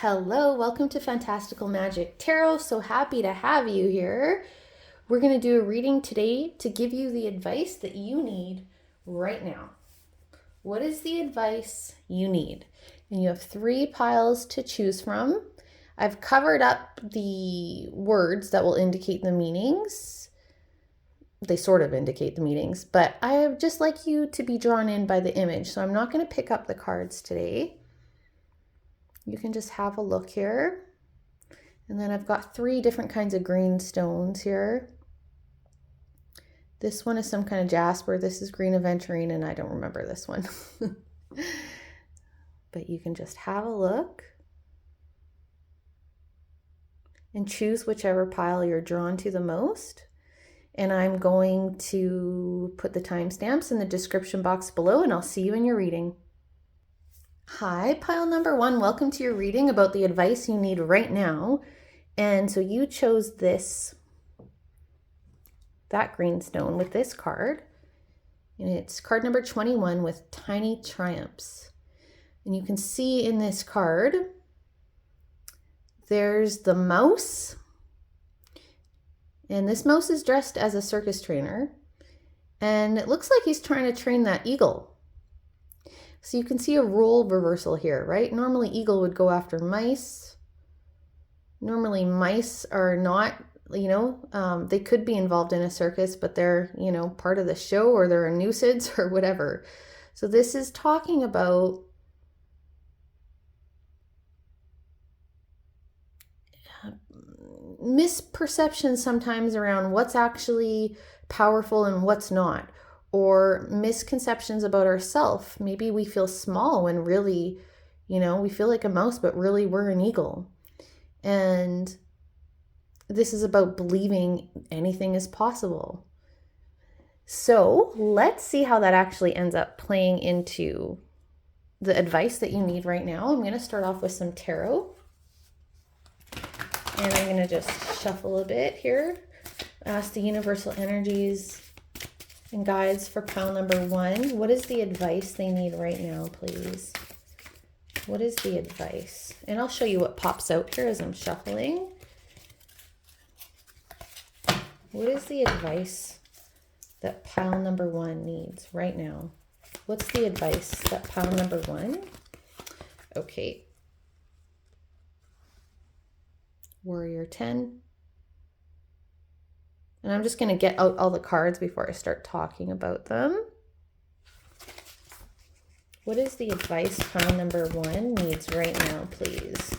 Hello, welcome to Fantastical Magic Tarot. So happy to have you here. We're going to do a reading today to give you the advice that you need right now. What is the advice you need? And you have 3 piles to choose from. I've covered up the words that will indicate the meanings. They sort of indicate the meanings, but I would just like you to be drawn in by the image. So I'm not going to pick up the cards today. You can just have a look here. And then I've got 3 different kinds of green stones here. This one is some kind of jasper. This is green aventurine, and I don't remember this one. But you can just have a look and choose whichever pile you're drawn to the most. And I'm going to put the timestamps in the description box below, and I'll see you in your reading. Hi, pile number 1. Welcome to your reading about the advice you need right now. And so you chose that green stone with this card. And it's card number 21 with Tiny Triumphs. And you can see in this card, there's the mouse. And this mouse is dressed as a circus trainer. And it looks like he's trying to train that eagle. So you can see a role reversal here, right? Normally eagle would go after mice. Normally mice are not, they could be involved in a circus, but they're, part of the show, or they're a nuisance or whatever. So this is talking about misperceptions sometimes around what's actually powerful and what's not. Or misconceptions about ourselves. Maybe we feel small when really, we feel like a mouse, but really we're an eagle. And this is about believing anything is possible. So let's see how that actually ends up playing into the advice that you need right now. I'm going to start off with some tarot. And I'm going to just shuffle a bit here. Ask the universal energies and guides for pile number 1. What is the advice they need right now, please? What is the advice? And I'll show you what pops out here as I'm shuffling. What is the advice that pile number 1 needs right now? What's the advice that pile number 1? Okay. Warrior 10. And I'm just going to get out all the cards before I start talking about them. What is the advice pile number 1 needs right now, please?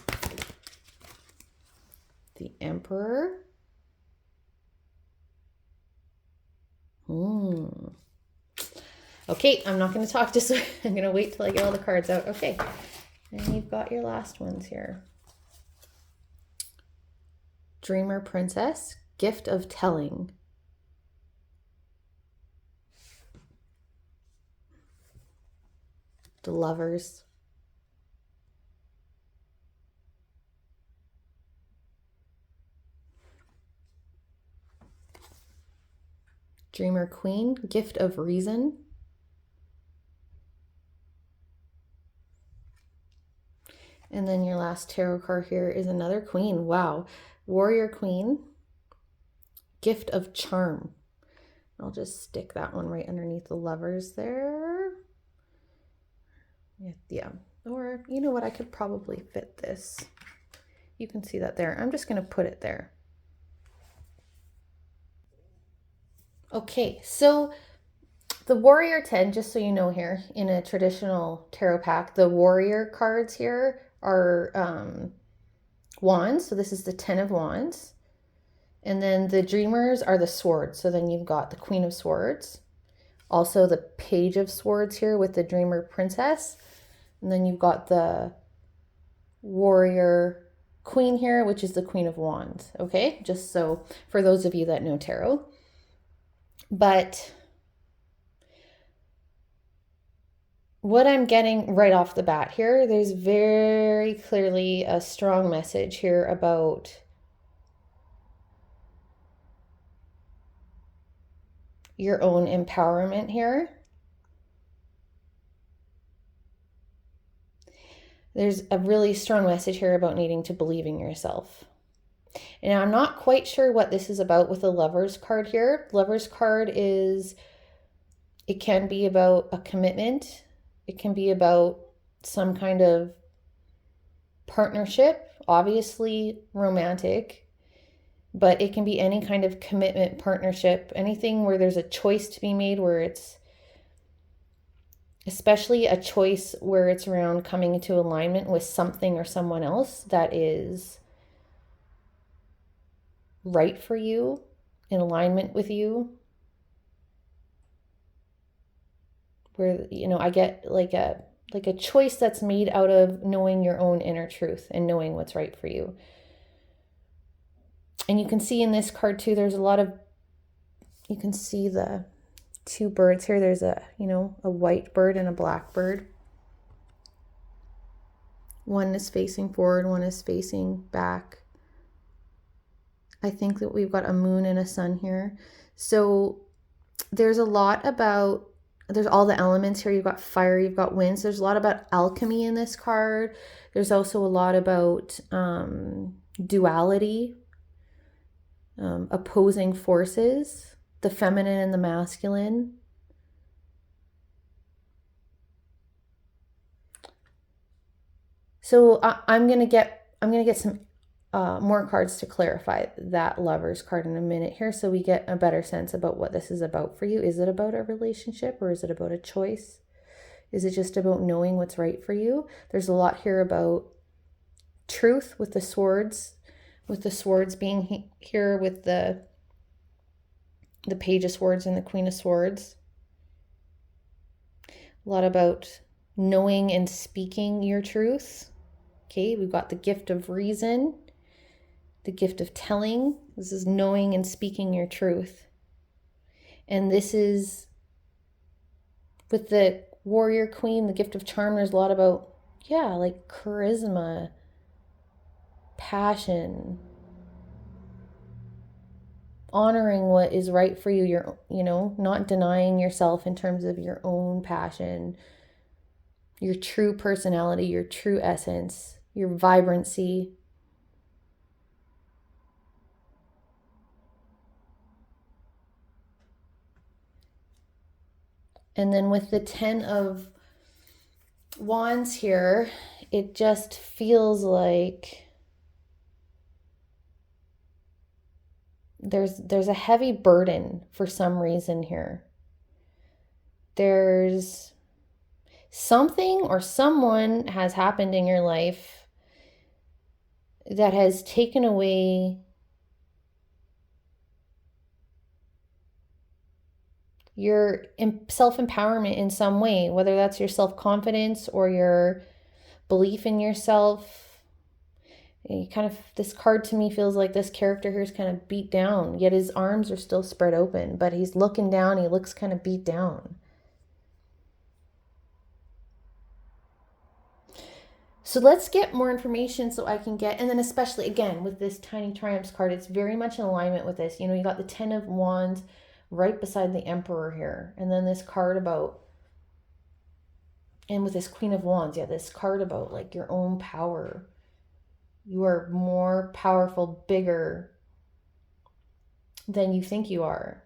The Emperor. Okay, I'm not going to talk just, I'm going to wait till I get all the cards out. Okay, and you've got your last ones here. Dreamer Princess. Gift of telling. The Lovers. Dreamer Queen. Gift of reason. And then your last tarot card here is another queen. Wow. Warrior Queen. Gift of charm. I'll just stick that one right underneath the Lovers there. Yeah. Or, you know what? I could probably fit this. You can see that there. I'm just going to put it there. Okay, so the Warrior 10, just so you know here, in a traditional tarot pack, the Warrior cards here are wands. So this is the 10 of Wands. And then the Dreamers are the swords. So then you've got the Queen of Swords. Also the Page of Swords here with the Dreamer Princess. And then you've got the Warrior Queen here, which is the Queen of Wands. Okay, just so for those of you that know tarot. But what I'm getting right off the bat here, there's very clearly a strong message here about your own empowerment here. There's a really strong message here about needing to believe in yourself. And I'm not quite sure what this is about with the Lover's card here. Lover's card it can be about a commitment. It can be about some kind of partnership, obviously romantic, but it can be any kind of commitment, partnership, anything where there's a choice to be made, where it's especially a choice where it's around coming into alignment with something or someone else that is right for you, in alignment with you. Where, I get like a choice that's made out of knowing your own inner truth and knowing what's right for you. And you can see in this card too, there's you can see the two birds here. There's a white bird and a black bird. One is facing forward, one is facing back. I think that we've got a moon and a sun here. So there's all the elements here. You've got fire, you've got wind. So there's a lot about alchemy in this card. There's also a lot about duality, opposing forces, the feminine and the masculine. So I'm gonna get some more cards to clarify that Lover's card in a minute here, so we get a better sense about what this is about for you. Is it about a relationship, or is it about a choice? Is it just about knowing what's right for you? There's a lot here about truth with the swords being here with the Page of Swords and the Queen of Swords. A lot about knowing and speaking your truth. Okay, we've got the gift of reason, the gift of telling. This is knowing and speaking your truth. And this is, with the Warrior Queen, the gift of charm, there's a lot about, like charisma, passion, honoring what is right for you. You're, not denying yourself in terms of your own passion, your true personality, your true essence, your vibrancy. And then with the 10 of Wands here, it just feels like there's a heavy burden for some reason here. There's something or someone has happened in your life that has taken away your self-empowerment in some way, whether that's your self-confidence or your belief in yourself. This card to me feels like this character here is kind of beat down, yet his arms are still spread open, but he's looking down. He looks kind of beat down. So let's get more information so I can get, and then especially again with this Tiny Triumphs card, it's very much in alignment with this. You got the 10 of Wands right beside the Emperor here. And then this card about, and with this Queen of Wands, this card about like your own power. You are more powerful, bigger than you think you are.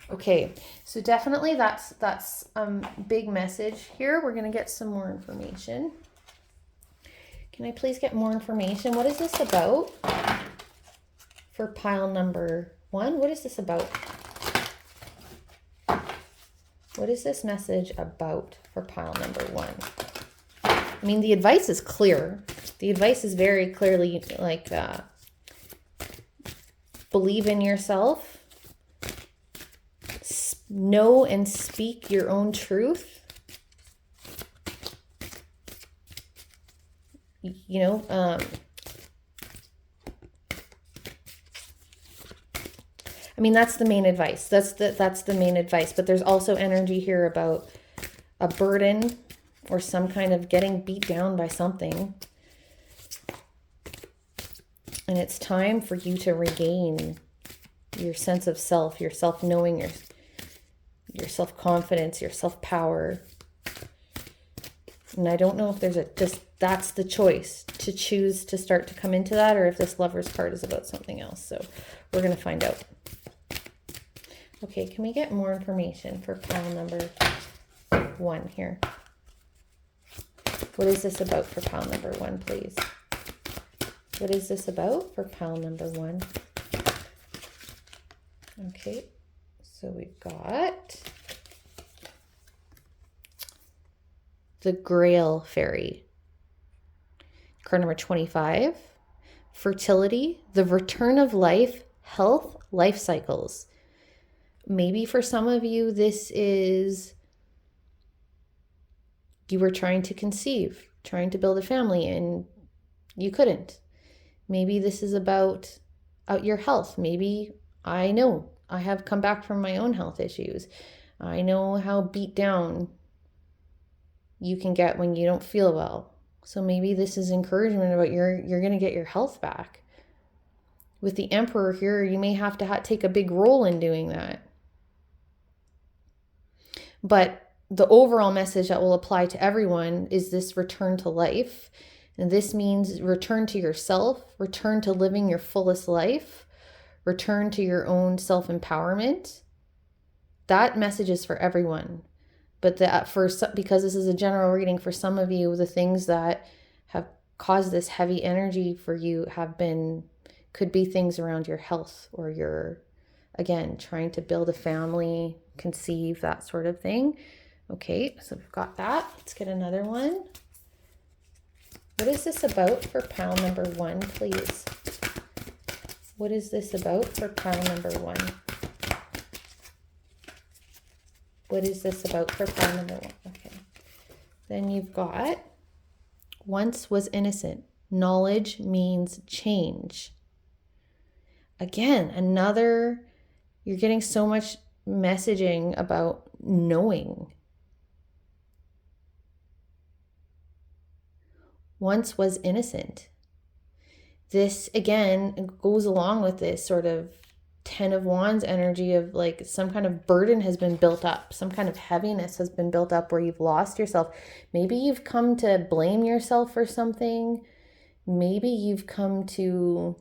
Okay, so definitely that's big message here. We're going to get some more information. Can I please get more information? What is this about for pile number 1? What is this about? What is this message about for pile number 1? I mean, the advice is clear. The advice is very clearly like, believe in yourself, know and speak your own truth. I mean, that's the main advice. That's the main advice. But there's also energy here about a burden or some kind of getting beat down by something. And it's time for you to regain your sense of self, your self-knowing, your self-confidence, your self-power. And I don't know if there's that's the choice to choose to start to come into that, or if this Lover's card is about something else. So we're going to find out. Okay, can we get more information for pile number 1 here? What is this about for pile number 1, please? What is this about for pile number 1? Okay, so we've got the Grail Fairy. Card number 25, fertility, the return of life, health, life cycles. Maybe for some of you, this is you were trying to conceive, trying to build a family, and you couldn't. Maybe this is about your health. Maybe I know I have come back from my own health issues. I know how beat down you can get when you don't feel well. So maybe this is encouragement about you're going to get your health back. With the Emperor here, you may have to take a big role in doing that. But the overall message that will apply to everyone is this return to life. And this means return to yourself, return to living your fullest life, return to your own self-empowerment. That message is for everyone. But because this is a general reading, for some of you, the things that have caused this heavy energy for you could be things around your health, or your, again, trying to build a family, conceive, that sort of thing. Okay, so we've got that. Let's get another one. What is this about for pile number 1, please? What is this about for pile number 1? What is this about for pile number 1? Okay. Then you've got once was innocent. Knowledge means change. Again, you're getting so much messaging about knowing. Once was innocent. This, again, goes along with this sort of 10 of Wands energy of like some kind of burden has been built up. Some kind of heaviness has been built up where you've lost yourself. Maybe you've come to blame yourself for something. Maybe you've come to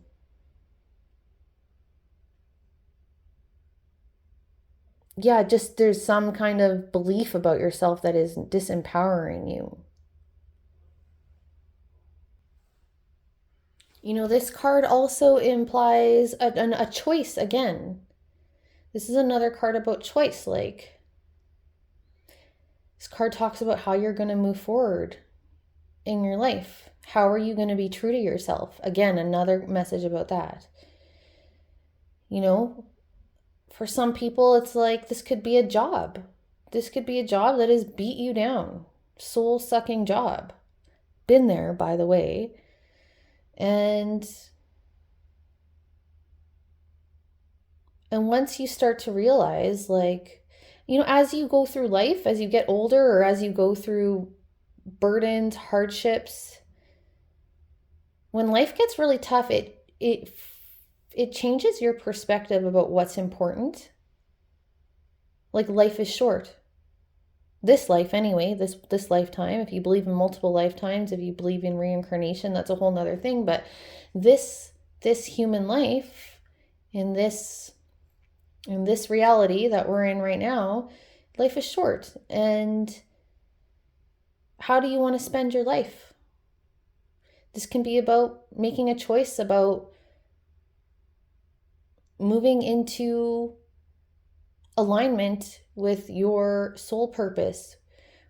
just there's some kind of belief about yourself that is disempowering you. You know, this card also implies a choice again. This is another card about choice. Like, this card talks about how you're going to move forward in your life. How are you going to be true to yourself? Again, another message about that. You know, for some people, it's like this could be a job. This could be a job that has beat you down. Soul-sucking job. Been there, by the way. And once you start to realize, like, you know, as you go through life, as you get older, or as you go through burdens, hardships, when life gets really tough, it changes your perspective about what's important. Like, life is short. This life anyway, this lifetime, if you believe in multiple lifetimes, if you believe in reincarnation, that's a whole nother thing. But this human life, in this reality that we're in right now, life is short. And how do you want to spend your life? This can be about making a choice about moving into alignment with your soul purpose,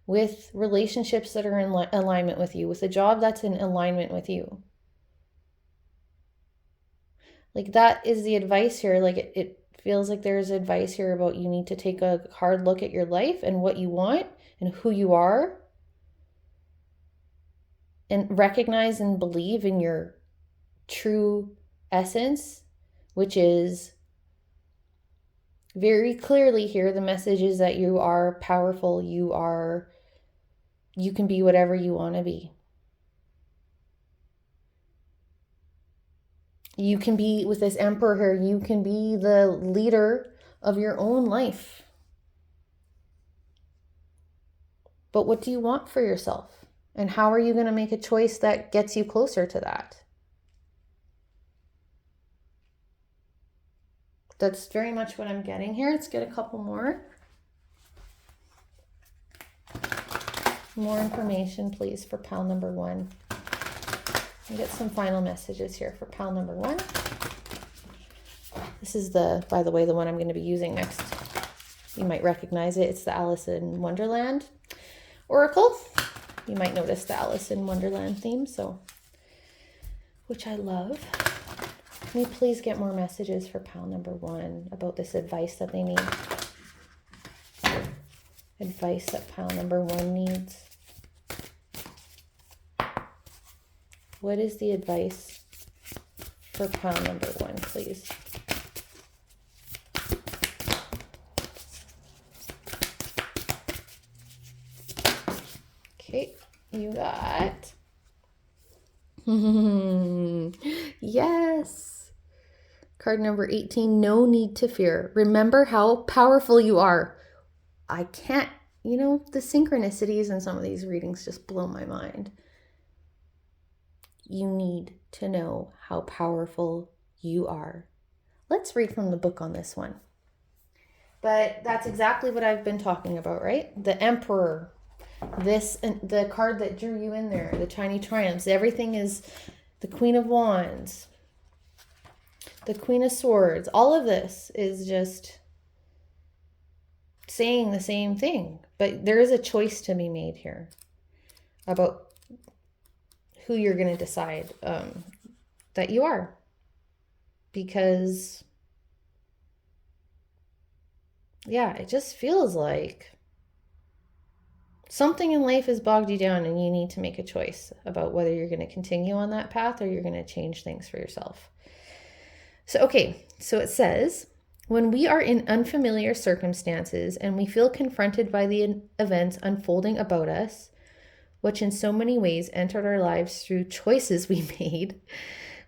with relationships that are in alignment with you, with a job that's in alignment with you. Like, that is the advice here. Like, it feels like there's advice here about you need to take a hard look at your life and what you want and who you are, and recognize and believe in your true essence, which is very clearly here. The message is that you are powerful. You can be whatever you want to be. You can be, with this Emperor here, you can be the leader of your own life. But what do you want for yourself? And how are you going to make a choice that gets you closer to that? That's very much what I'm getting here. Let's get a couple more. More information, please, for pile number 1. And get some final messages here for pile number 1. This is by the way, the one I'm going to be using next. You might recognize it. It's the Alice in Wonderland Oracle. You might notice the Alice in Wonderland theme, which I love. Can we please get more messages for pile number 1 about this advice that they need? Advice that pile number 1 needs. What is the advice for pile number 1, please? Okay, you got... Yes. Card number 18, no need to fear. Remember how powerful you are. I can't, the synchronicities in some of these readings just blow my mind. You need to know how powerful you are. Let's read from the book on this one. But that's exactly what I've been talking about, right? The Emperor, the card that drew you in there, the Tiny Triumphs, everything is the Queen of Wands, the Queen of Swords. All of this is just saying the same thing, but there is a choice to be made here about who you're going to decide that you are, because it just feels like something in life has bogged you down and you need to make a choice about whether you're going to continue on that path or you're going to change things for yourself. So it says, when we are in unfamiliar circumstances and we feel confronted by the events unfolding about us, which in so many ways entered our lives through choices we made,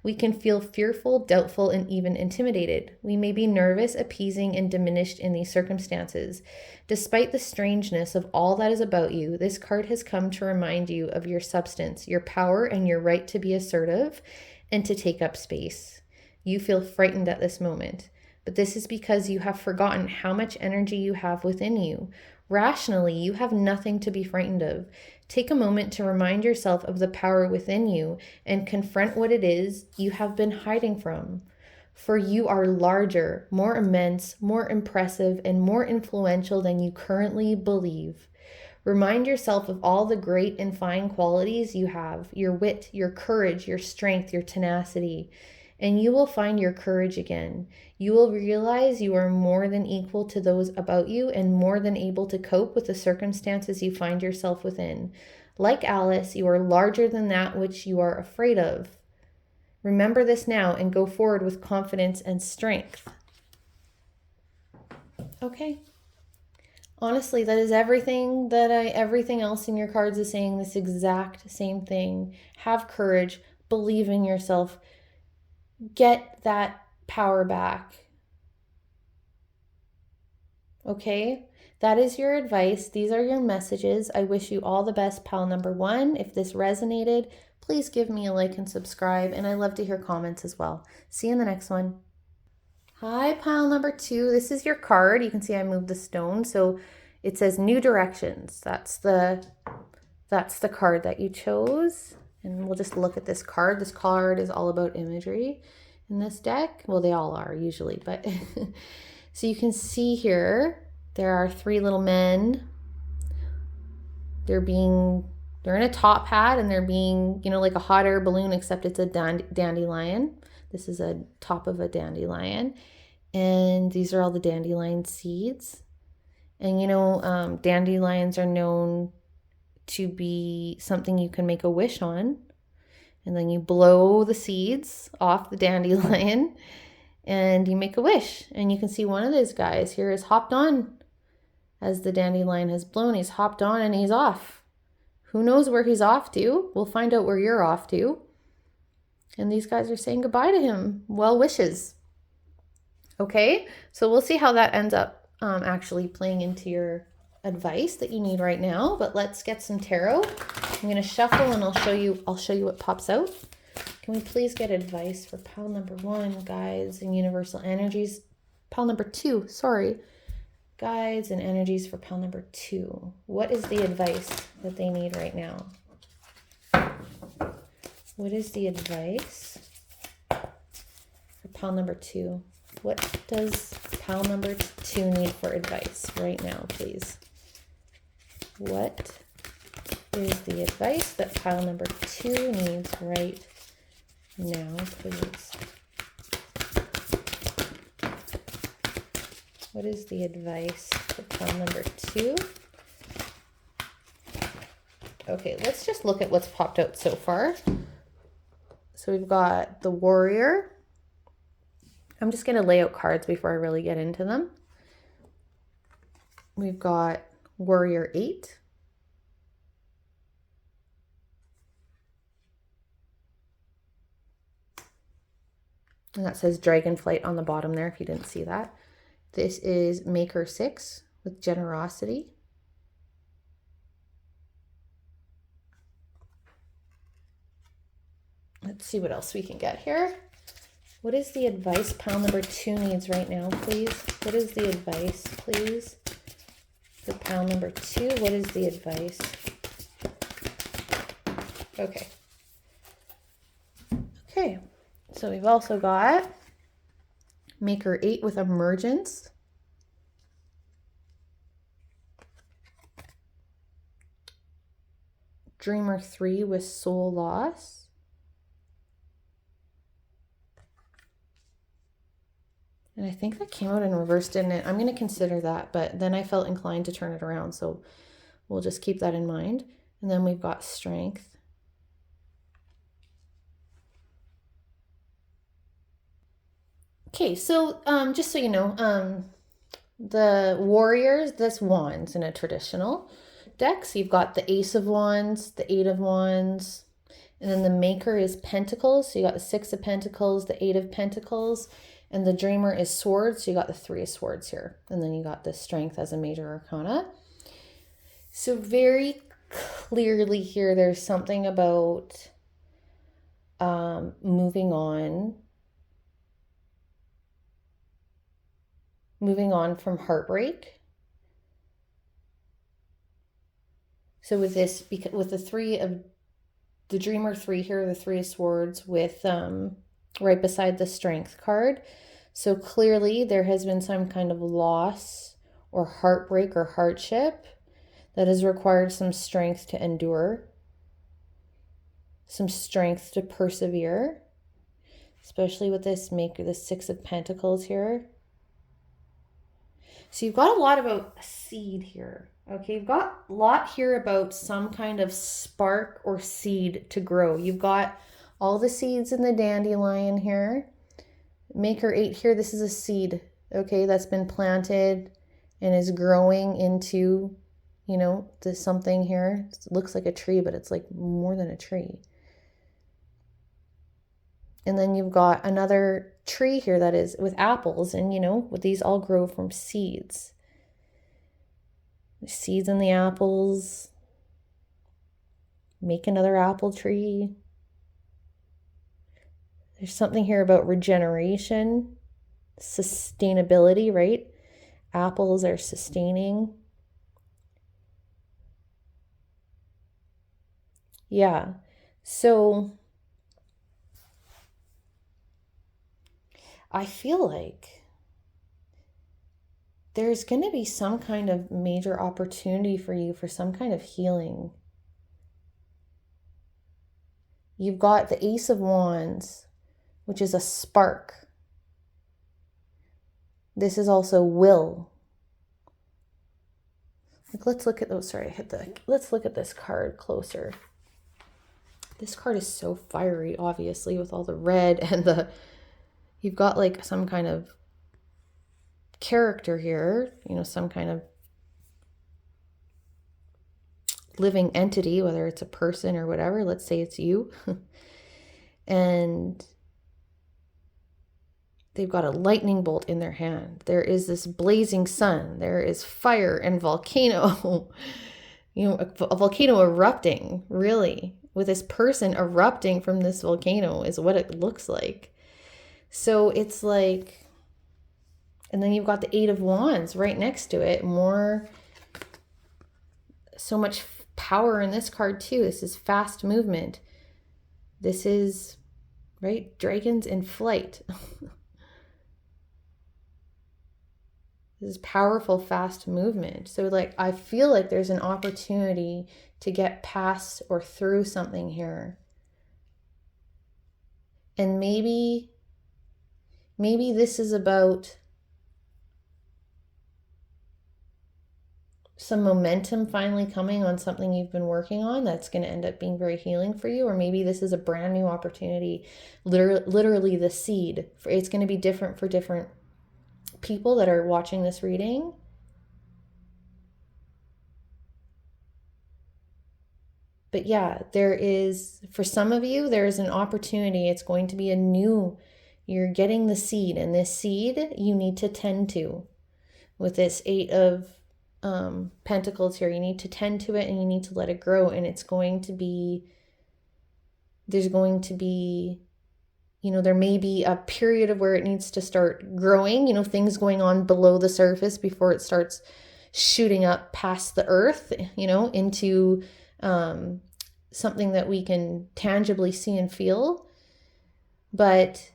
we can feel fearful, doubtful, and even intimidated. We may be nervous, appeasing, and diminished in these circumstances. Despite the strangeness of all that is about you, this card has come to remind you of your substance, your power, and your right to be assertive and to take up space. You feel frightened at this moment, but this is because you have forgotten how much energy you have within you. Rationally, you have nothing to be frightened of. Take a moment to remind yourself of the power within you and confront what it is you have been hiding from. For you are larger, more immense, more impressive, and more influential than you currently believe. Remind yourself of all the great and fine qualities you have, your wit, your courage, your strength, your tenacity, and you will find your courage again. You will realize you are more than equal to those about you and more than able to cope with the circumstances you find yourself within. Like Alice, you are larger than that which you are afraid of. Remember this now and go forward with confidence and strength. Okay. Honestly, that is everything everything else in your cards is saying this exact same thing. Have courage, believe in yourself, get that power back. Okay? That is your advice. These are your messages. I wish you all the best, pile number 1. If this resonated, please give me a like and subscribe, and I love to hear comments as well. See you in the next one. Hi, pile number 2. This is your card. You can see I moved the stone, so it says New Directions. That's the card that you chose. And we'll just look at this card. This card is all about imagery in this deck. Well, they all are usually, but so you can see here, there are 3 little men. They're in a top hat and they're being, like a hot air balloon, except it's a dandelion. This is a top of a dandelion. And these are all the dandelion seeds. And dandelions are known to be something you can make a wish on. And then you blow the seeds off the dandelion and you make a wish. And you can see one of those guys here is hopped on as the dandelion has blown. He's hopped on and he's off. Who knows where he's off to? We'll find out where you're off to. And these guys are saying goodbye to him. Well wishes. Okay, so we'll see how that ends up actually playing into your advice that you need right now. But let's get some tarot I'm going to shuffle and I'll show you what pops out. Can we please get advice for pile number 1, guides and universal energies? Pile number 2, sorry. Guides and energies for pile number 2. What is the advice that they need right now? What is the advice for pile number 2? What does pile number 2 need for advice right now, please? What is the advice that pile number 2 needs right now, please? What is the advice for pile number 2? Okay, let's just look at what's popped out so far. So we've got the Warrior. I'm just going to lay out cards before I really get into them. We've got Warrior 8. And that says Dragonflight on the bottom there if you didn't see that. This is Maker 6 with Generosity. Let's see what else we can get here. What is the advice pile number 2 needs right now, please? What is the advice, please? For pile number 2, what is the advice? Okay. Okay, so we've also got Maker 8 with Emergence. Dreamer 3 with Soul Loss. And I think that came out in reverse, didn't it? I'm going to consider that, but then I felt inclined to turn it around, so we'll just keep that in mind. And then we've got Strength. Okay, so just so you know, the Warriors, this Wands in a traditional deck. So you've got the Ace of Wands, the 8 of Wands, and then the Maker is Pentacles. So you got the 6 of Pentacles, the 8 of Pentacles, and the Dreamer is Swords. So you got the 3 of Swords here. And then you got the Strength as a major arcana. So very clearly here, there's something about moving on from heartbreak. So with this, with the 3 of the Dreamer 3 here, the 3 of Swords with right beside the Strength card. So clearly there has been some kind of loss or heartbreak or hardship that has required some strength to endure, some strength to persevere, especially with this Maker, the 6 of Pentacles here. So you've got a lot about a seed here. Okay, you've got a lot here about some kind of spark or seed to grow. You've got all the seeds in the dandelion here. Maker 8 here, this is a seed, okay, that's been planted and is growing into, you know, this something here. It looks like a tree, but it's like more than a tree. And then you've got another tree here that is with apples, and you know, these all grow from seeds. There's seeds in the apples. Make another apple tree. There's something here about regeneration, sustainability, right? Apples are sustaining. Yeah, so I feel like there's going to be some kind of major opportunity for you for some kind of healing. You've got the Ace of Wands, which is a spark. This is also will. Like, let's look at those. Sorry, I hit the. Let's look at this card closer. This card is so fiery, obviously, with all the red and the. You've got like some kind of character here, you know, some kind of living entity, whether it's a person or whatever. Let's say it's you. And they've got a lightning bolt in their hand. There is this blazing sun. There is fire and volcano. a volcano erupting, really, with this person erupting from this volcano is what it looks like. So it's like, and then you've got the Eight of Wands right next to it. So much power in this card too. This is fast movement. This is, right, dragons in flight. This is powerful, fast movement. So like, I feel like there's an opportunity to get past or through something here. And maybe this is about some momentum finally coming on something you've been working on that's going to end up being very healing for you. Or maybe this is a brand new opportunity, literally the seed. It's going to be different for different people that are watching this reading. But yeah, there is, for some of you, there is an opportunity. It's going to be you're getting the seed, and this seed you need to tend to. With this Eight of Pentacles here, you need to tend to it and you need to let it grow. And there's going to be, there may be a period of where it needs to start growing, things going on below the surface before it starts shooting up past the earth, into something that we can tangibly see and feel. But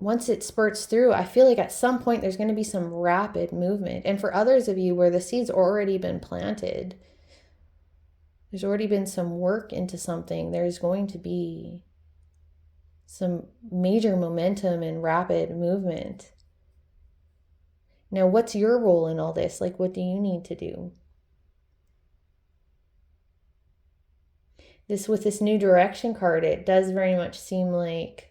once it spurts through, I feel like at some point there's going to be some rapid movement. And for others of you where the seed's already been planted, there's already been some work into something, there's going to be some major momentum and rapid movement. Now, what's your role in all this? Like, what do you need to do? With this New Direction card, it does very much seem like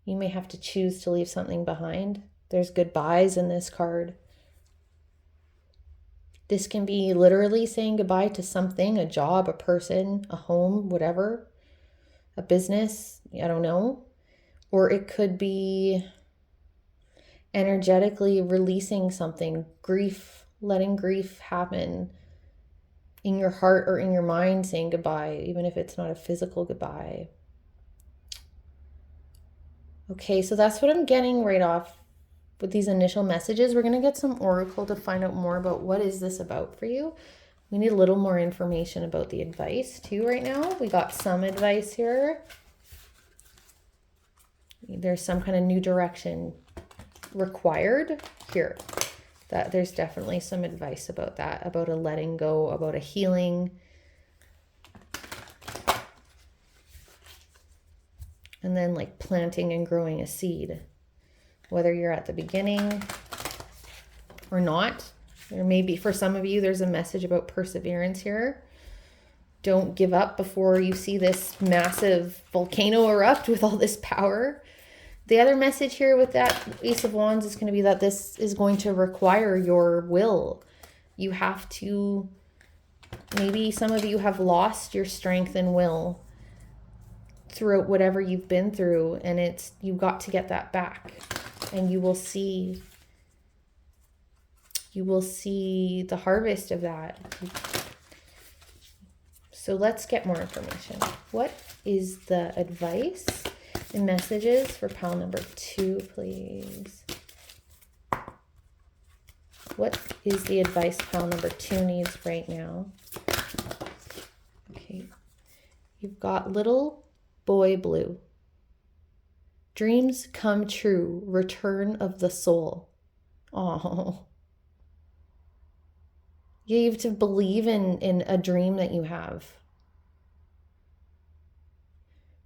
you may have to choose to leave something behind. There's goodbyes in this card. This can be literally saying goodbye to something, a job, a person, a home, whatever, a business, I don't know. Or it could be energetically releasing something, grief, letting grief happen in your heart or in your mind, saying goodbye, even if it's not a physical goodbye. Okay, so that's what I'm getting right off with these initial messages. We're going to get some oracle to find out more about what is this about for you. We need a little more information about the advice too right now. We got some advice here. There's some kind of new direction required here. That there's definitely some advice about that, about a letting go, about a healing. And then like planting and growing a seed, whether you're at the beginning or not. Or maybe for some of you, there's a message about perseverance here. Don't give up before you see this massive volcano erupt with all this power. The other message here with that Ace of Wands is going to be that this is going to require your will. You have to, maybe some of you have lost your strength and will throughout whatever you've been through, and you've got to get that back, and you will see the harvest of that. So let's get more information. What is the advice and messages for pile number 2, please? What is the advice pile number 2 needs right now? Okay, you've got Little Boy Blue. Dreams come true. Return of the soul. Oh. You have to believe in a dream that you have.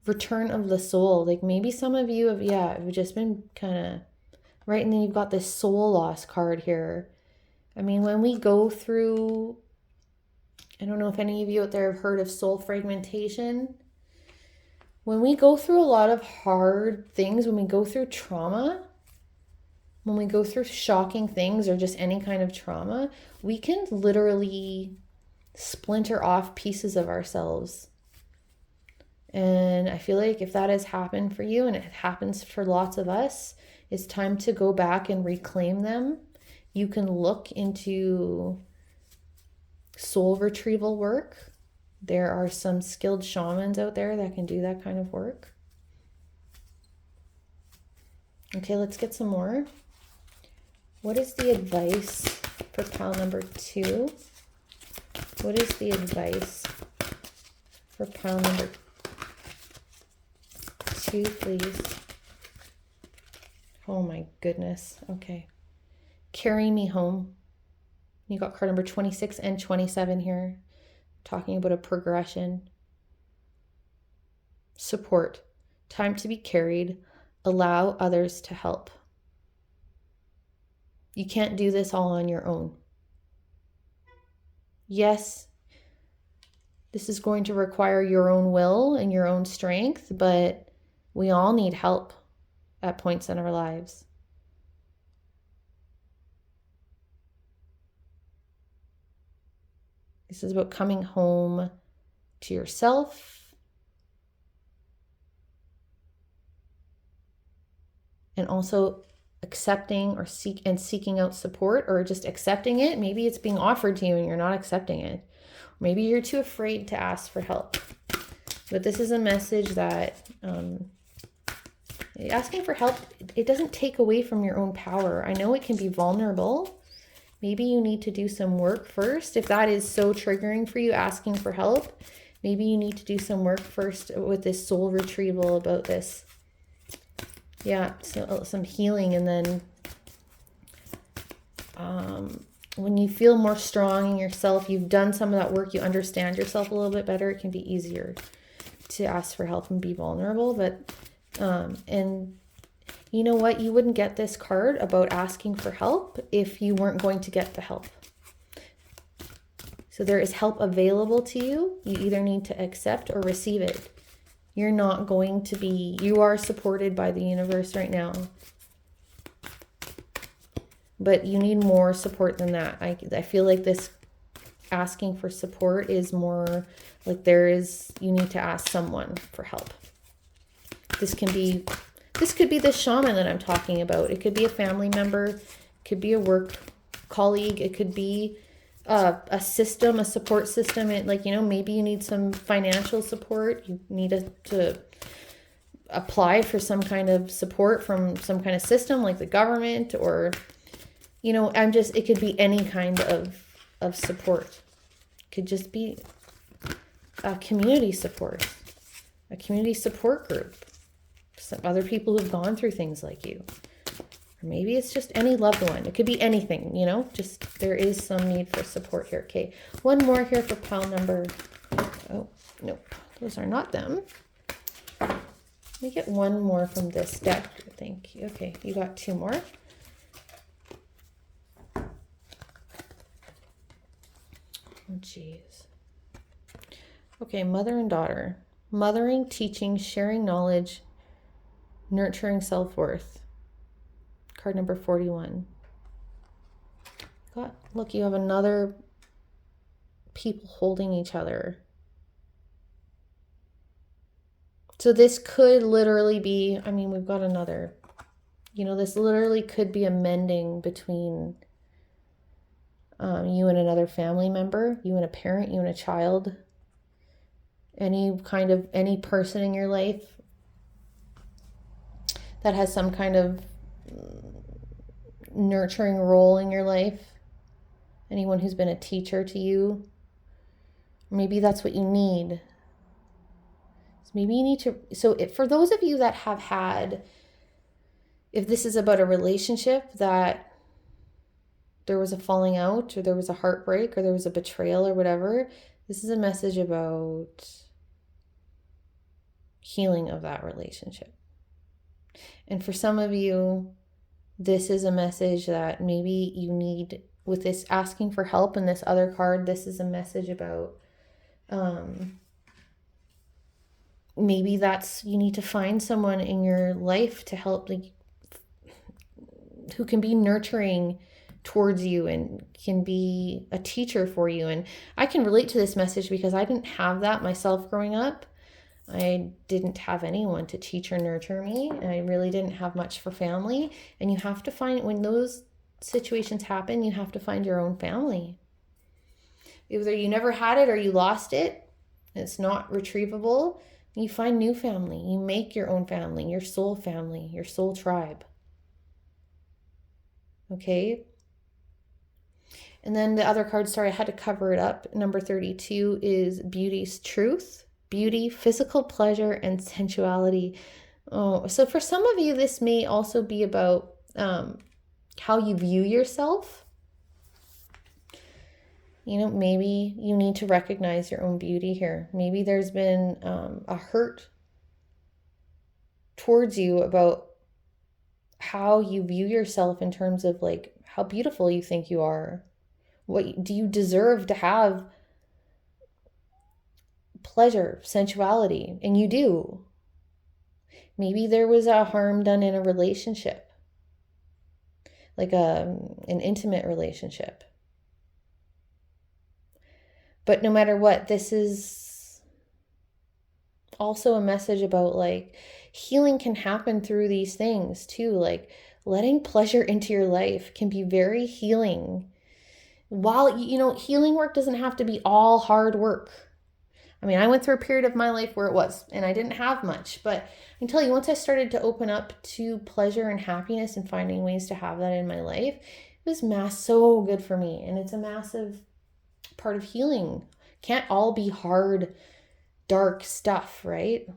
Return of the soul. Like maybe some of you have just been kind of, right? And then you've got this soul loss card here. I mean, when we go through, I don't know if any of you out there have heard of soul fragmentation. When we go through a lot of hard things, when we go through trauma, when we go through shocking things or just any kind of trauma, we can literally splinter off pieces of ourselves. And I feel like if that has happened for you, and it happens for lots of us, it's time to go back and reclaim them. You can look into soul retrieval work. There are some skilled shamans out there that can do that kind of work. Okay, let's get some more. What is the advice for pile number 2? What is the advice for pile number 2, please? Oh my goodness. Okay. Carry me home. You got card number 26 and 27 here, talking about a progression. Support. Time to be carried. Allow others to help. You can't do this all on your own. Yes, this is going to require your own will and your own strength, but we all need help at points in our lives. This is about coming home to yourself and also accepting or seeking out support, or just accepting it. Maybe it's being offered to you and you're not accepting it. Maybe you're too afraid to ask for help. But this is a message that asking for help, it doesn't take away from your own power. I know it can be vulnerable. Maybe you need to do some work first. If that is so triggering for you, asking for help, maybe you need to do some work first with this soul retrieval about this. Yeah, so some healing, and then when you feel more strong in yourself, you've done some of that work, you understand yourself a little bit better, it can be easier to ask for help and be vulnerable. But and you know what? You wouldn't get this card about asking for help if you weren't going to get the help. So there is help available to you. You either need to accept or receive it. You're not going to be, you are supported by the universe right now. But you need more support than that. I feel like this asking for support is more like you need to ask someone for help. This could be the shaman that I'm talking about. It could be a family member. It could be a work colleague. It could be a system, a support system. Maybe you need some financial support. You need to apply for some kind of support from some kind of system like the government, or, it could be any kind of support. It could just be a community support group. Some other people who've gone through things like you. Or maybe it's just any loved one. It could be anything, just there is some need for support here. Okay, one more here for pile number, oh, nope, those are not them. Let me get one more from this deck. Thank you. Okay, you got 2 more. Oh, jeez. Okay, mother and daughter. Mothering, teaching, sharing knowledge, nurturing self-worth. Card number 41. Look, you have another people holding each other. So this could literally be, we've got another, this literally could be a mending between you and another family member, you and a parent, you and a child, any person in your life that has some kind of nurturing role in your life, anyone who's been a teacher to you. Maybe that's what you need. So maybe you need to, for those of you that have had, if this is about a relationship that there was a falling out, or there was a heartbreak, or there was a betrayal, or whatever, this is a message about healing of that relationship. And for some of you, this is a message that maybe you need with this asking for help. And this other card, this is a message about maybe you need to find someone in your life to help, who can be nurturing towards you and can be a teacher for you. And I can relate to this message because I didn't have that myself growing up. I didn't have anyone to teach or nurture me. And I really didn't have much for family. And you have to find, when those situations happen, you have to find your own family. Either you never had it or you lost it, it's not retrievable, you find new family. You make your own family, your soul tribe. Okay? And then the other card, sorry, I had to cover it up. Number 32 is beauty's truth. Beauty, physical pleasure, and sensuality. Oh, so for some of you, this may also be about how you view yourself. You know, maybe you need to recognize your own beauty here. Maybe there's been a hurt towards you about how you view yourself in terms of like how beautiful you think you are. What do you deserve to have? Pleasure, sensuality, and you do. Maybe there was a harm done in a relationship, like an intimate relationship. But no matter what, this is also a message about like healing can happen through these things too. Like letting pleasure into your life can be very healing. While, you know, healing work doesn't have to be all hard work. I mean, I went through a period of my life where it was, and I didn't have much, but I can tell you, once I started to open up to pleasure and happiness and finding ways to have that in my life, it was so good for me. And it's a massive part of healing. Can't all be hard, dark stuff, right?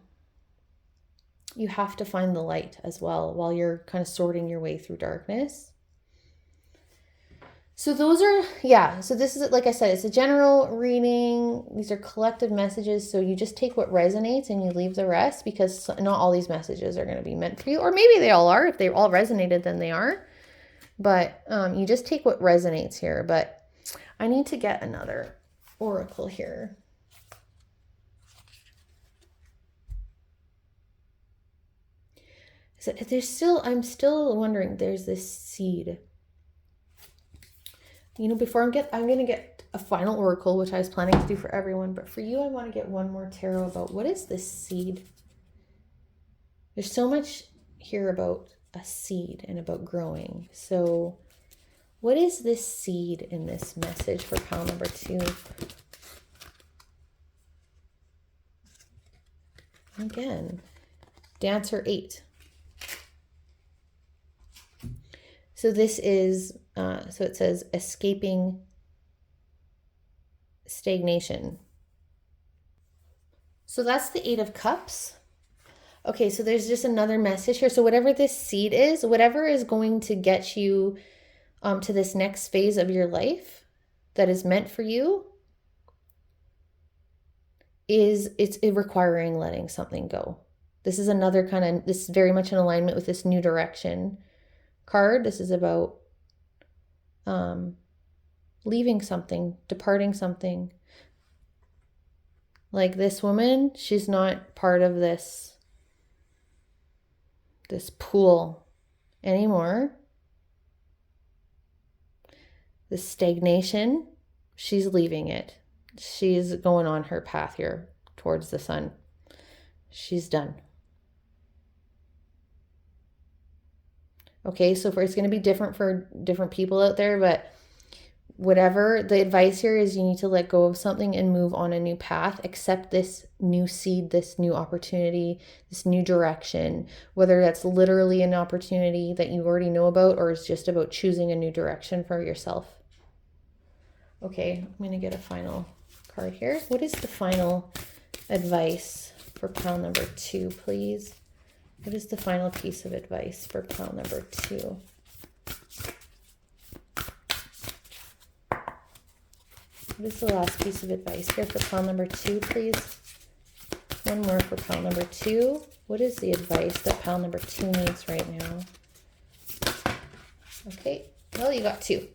You have to find the light as well while you're kind of sorting your way through darkness. So those are, so this is, like I said, it's a general reading. These are collective messages. So you just take what resonates and you leave the rest, because not all these messages are going to be meant for you. Or maybe they all are. If they all resonated, then they are. But you just take what resonates here. But I need to get another oracle here. So I'm still wondering, there's this seed. You know, before I'm going to get a final oracle, which I was planning to do for everyone, but for you, I want to get one more tarot about what is this seed? There's so much here about a seed and about growing. So what is this seed in this message for pile number 2? Again, Dancer 8. So this is, so it says escaping stagnation. So that's the 8 of Cups. Okay, so there's just another message here. So whatever this seed is, whatever is going to get you to this next phase of your life that is meant for you, it's requiring letting something go. This is another this is very much in alignment with this new direction card. This is about leaving something, departing something. Like this woman, she's not part of this pool anymore. This stagnation, she's leaving it. She's going on her path here towards the sun. She's done. Okay, so it's going to be different for different people out there, but whatever the advice here is, you need to let go of something and move on a new path, accept this new seed, this new opportunity, this new direction, whether that's literally an opportunity that you already know about or it's just about choosing a new direction for yourself. Okay, I'm going to get a final card here. What is the final advice for pile number 2, please? What is the final piece of advice for pile number 2? What is the last piece of advice here for pile number 2, please? One more for pile number 2. What is the advice that pile number 2 needs right now? Okay, well, you got 2.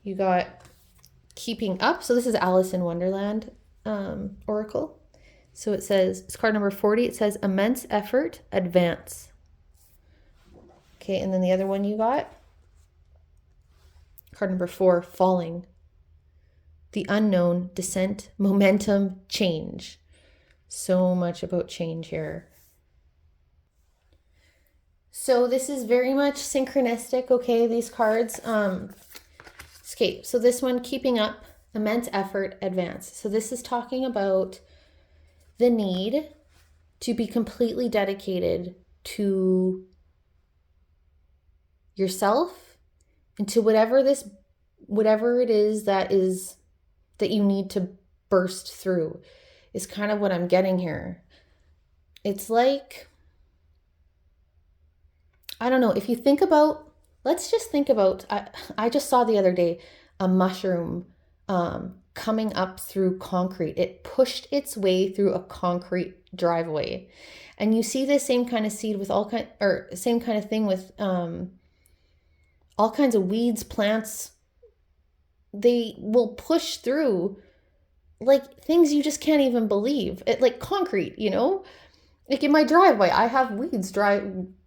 You got keeping up. So this is Alice in Wonderland oracle. So it says, it's card number 40. It says immense effort, advance. Okay, and then the other one you got, card number 4, falling. The unknown, descent, momentum, change. So much about change here. So this is very much synchronistic, okay, these cards. Escape. So this one, keeping up, immense effort, advance. So this is talking about the need to be completely dedicated to yourself and to whatever it is that you need to burst through is kind of what I'm getting here. It's like, I don't know, if you think about, let's just think about, I just saw the other day a mushroom coming up through concrete. It pushed its way through a concrete driveway. And you see this same kind of seed with same kind of thing with all kinds of weeds, plants. They will push through like things you just can't even believe. Like concrete, Like in my driveway, I have weeds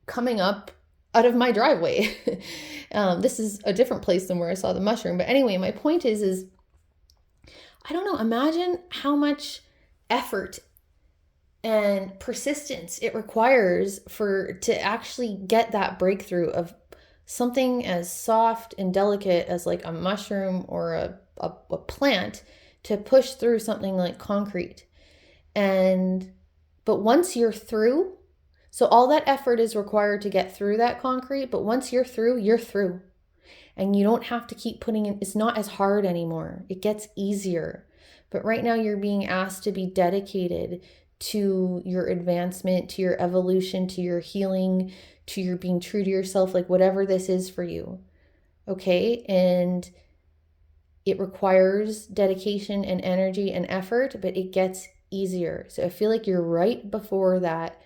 coming up out of my driveway. This is a different place than where I saw the mushroom. But anyway, my point is I don't know, imagine how much effort and persistence it requires to actually get that breakthrough of something as soft and delicate as like a mushroom or a plant to push through something like concrete. But once you're through, so all that effort is required to get through that concrete, but once you're through, you're through. And you don't have to keep putting in, it's not as hard anymore. It gets easier. But right now you're being asked to be dedicated to your advancement, to your evolution, to your healing, to your being true to yourself, like whatever this is for you. Okay? And it requires dedication and energy and effort, but it gets easier. So I feel like you're right before that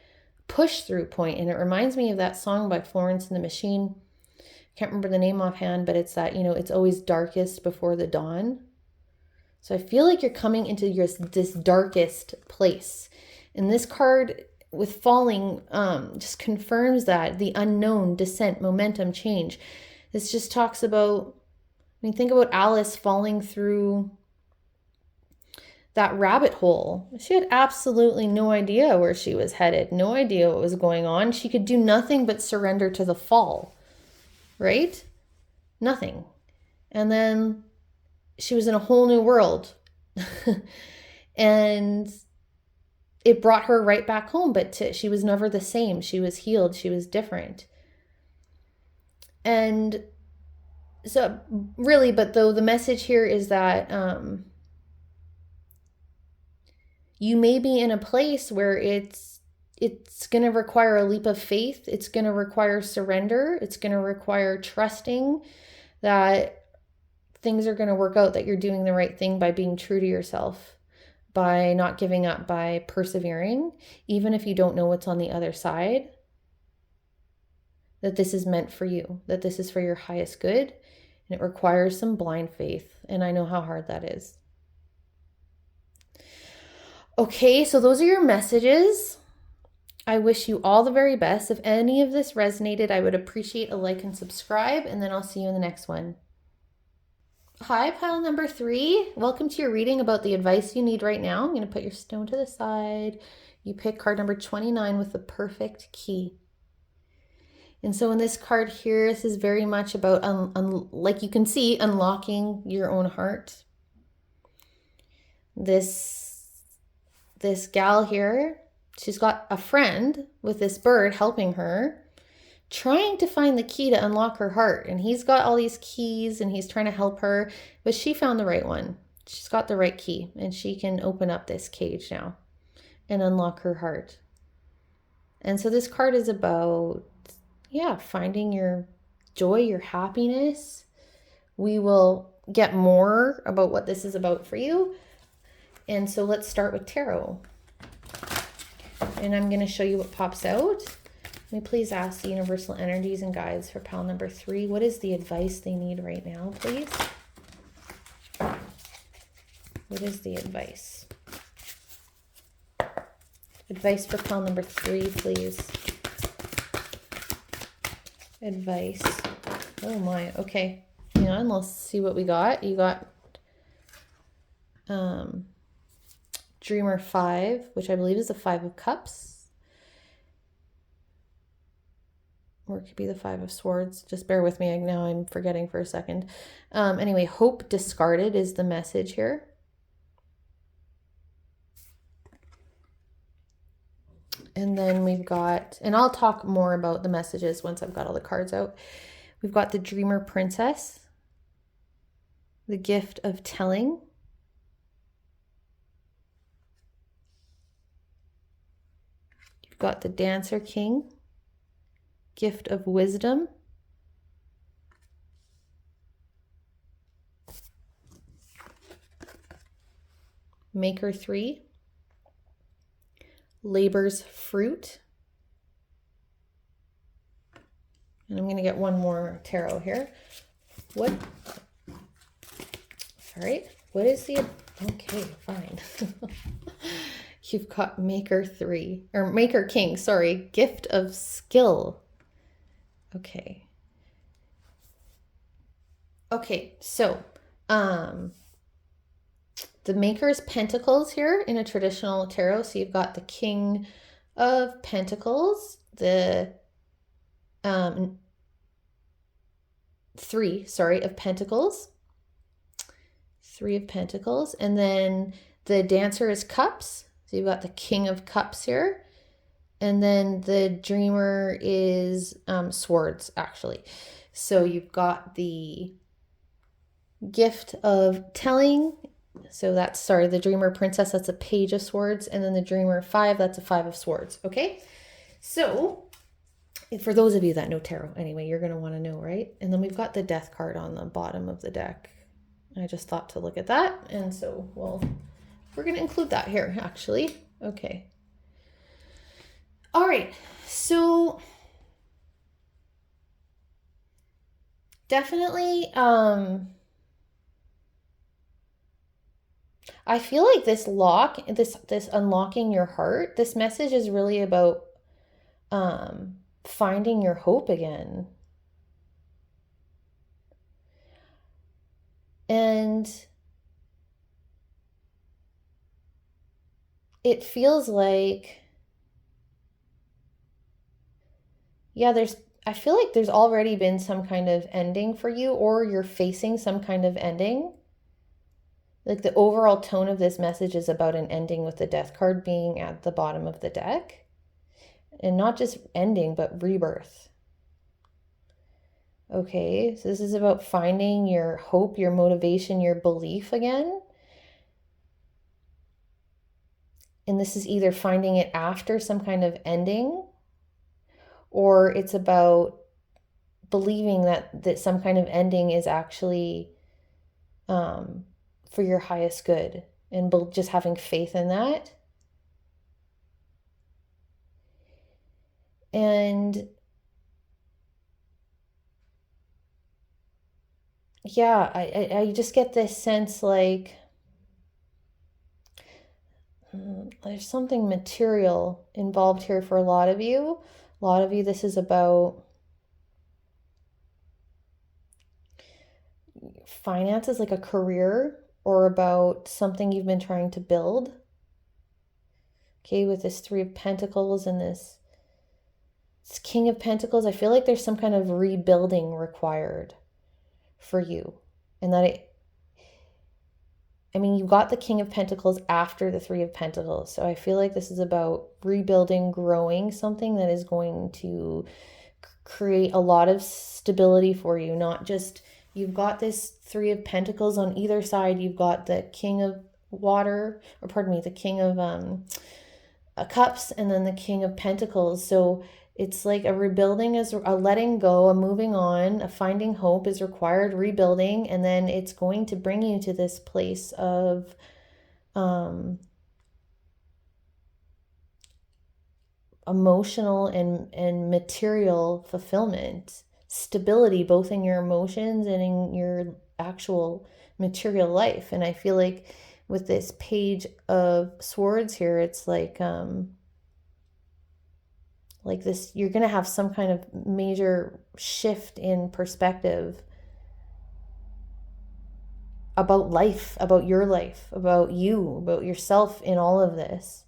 push through point. And it reminds me of that song by Florence and the Machine. I can't remember the name offhand, but it's that, it's always darkest before the dawn. So I feel like you're coming into this darkest place. And this card with falling just confirms that, the unknown, descent, momentum, change. This just talks about, think about Alice falling through that rabbit hole. She had absolutely no idea where she was headed, no idea what was going on. She could do nothing but surrender to the fall, right? Nothing. And then she was in a whole new world. And it brought her right back home, but she was never the same. She was healed. She was different. And so really, but though the message here is that you may be in a place where it's going to require a leap of faith. It's going to require surrender. It's going to require trusting that things are going to work out, that you're doing the right thing by being true to yourself, by not giving up, by persevering, even if you don't know what's on the other side, that this is meant for you, that this is for your highest good, and it requires some blind faith. And I know how hard that is. Okay, so those are your messages. I wish you all the very best. If any of this resonated, I would appreciate a like and subscribe, and then I'll see you in the next one. Hi, pile number 3. Welcome to your reading about the advice you need right now. I'm going to put your stone to the side. You pick card number 29 with the perfect key. And so in this card here, this is very much about, like you can see, unlocking your own heart. This gal here, she's got a friend with this bird helping her, trying to find the key to unlock her heart. And he's got all these keys and he's trying to help her, but she found the right one. She's got the right key and she can open up this cage now and unlock her heart. And so this card is about, finding your joy, your happiness. We will get more about what this is about for you. And so let's start with tarot. And I'm going to show you what pops out. Let me please ask the universal energies and guides for pile number 3. What is the advice they need right now, please? What is the advice? Advice for pile number 3, please. Advice. Oh my, okay. Hang on, let's see what we got. You got Dreamer 5, which I believe is the 5 of Cups. or it could be the Five of Swords. Just bear with me. Now I'm forgetting for a second. Anyway, hope discarded is the message here. And then we've got, and I'll talk more about the messages once I've got all the cards out. We've got the Dreamer Princess, the Gift of Telling, you've got the Dancer King, Gift of Wisdom, Maker 3, Labor's Fruit. And I'm going to get one more tarot here. What? All right. What is the... Okay, fine. You've got Maker 3, or Maker King, sorry. Gift of Skill. Okay. Okay, so the Maker's Pentacles here in a traditional tarot. So you've got the King of Pentacles, the Three of Pentacles, Three of Pentacles, and then the Dancer is Cups. So you've got the King of Cups here, and then the Dreamer is Swords, actually. So you've got the Gift of Telling. So that's, sorry, the Dreamer Princess, that's a Page of Swords. And then the Dreamer 5, that's a Five of Swords. Okay. So for those of you that know tarot, anyway, you're going to want to know, right? And then we've got the Death card on the bottom of the deck. I just thought to look at that. And so, well, we're going to include that here, actually. Okay. All right. So definitely, I feel like this unlocking your heart, this message is really about finding your hope again. And it feels like, yeah, I feel like there's already been some kind of ending for you, or you're facing some kind of ending. Like the overall tone of this message is about an ending, with the Death card being at the bottom of the deck. And not just ending, but rebirth. Okay, so this is about finding your hope, your motivation, your belief again. And this is either finding it after some kind of ending, or it's about believing that some kind of ending is actually for your highest good, and just having faith in that. And yeah, I just get this sense like there's something material involved here for a lot of you. A lot of you, this is about finances, like a career, or about something you've been trying to build. Okay, with this Three of Pentacles and this King of Pentacles, I feel like there's some kind of rebuilding required for you. And that you've got the King of Pentacles after the Three of Pentacles. So I feel like this is about rebuilding, growing something that is going to create a lot of stability for you. Not just, you've got this Three of Pentacles on either side. You've got the King of the King of Cups, and then the King of Pentacles. So it's like a rebuilding, is a letting go, a moving on, a finding hope is required, rebuilding, and then it's going to bring you to this place of emotional and material fulfillment, stability, both in your emotions and in your actual material life. And I feel like with this Page of Swords here, it's like this, you're going to have some kind of major shift in perspective about life, about your life, about you, about yourself in all of this.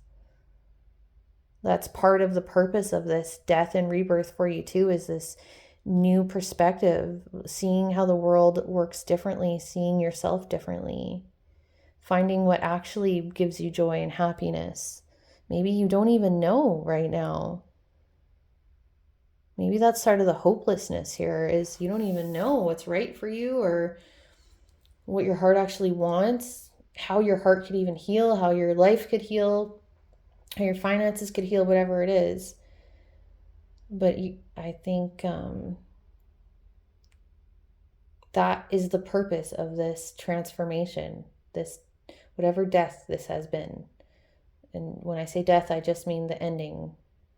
That's part of the purpose of this death and rebirth for you too, is this new perspective, seeing how the world works differently, seeing yourself differently, finding what actually gives you joy and happiness. Maybe you don't even know right now. Maybe that's part of the hopelessness here, is you don't even know what's right for you or what your heart actually wants, how your heart could even heal, how your life could heal, how your finances could heal, whatever it is. But I think that is the purpose of this transformation, this whatever death this has been. And when I say death, I just mean the ending,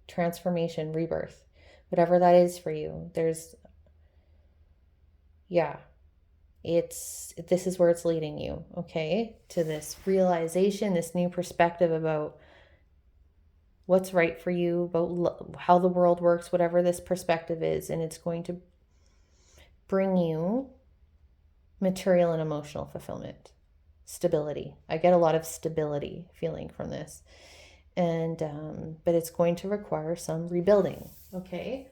transformation, rebirth, whatever that is for you. This is where it's leading you, okay? To this realization, this new perspective about what's right for you, about how the world works, whatever this perspective is. And it's going to bring you material and emotional fulfillment, stability. I get a lot of stability feeling from this. And but it's going to require some rebuilding, okay?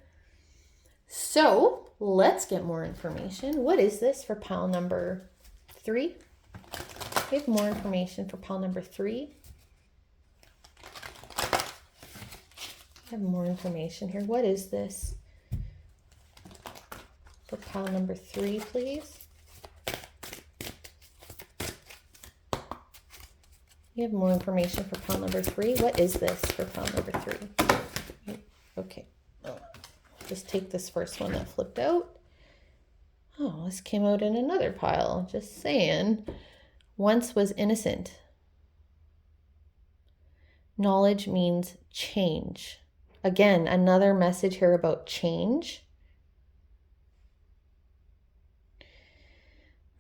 So let's get more information. What is this for pile number 3? We have more information for pile number 3. I have more information here. What is this for pile number 3, please? You have more information for pile number 3. What is this for pile number 3? Okay. Just take this first one that flipped out. Oh, this came out in another pile. Just saying. Once was innocent. Knowledge means change. Again, another message here about change.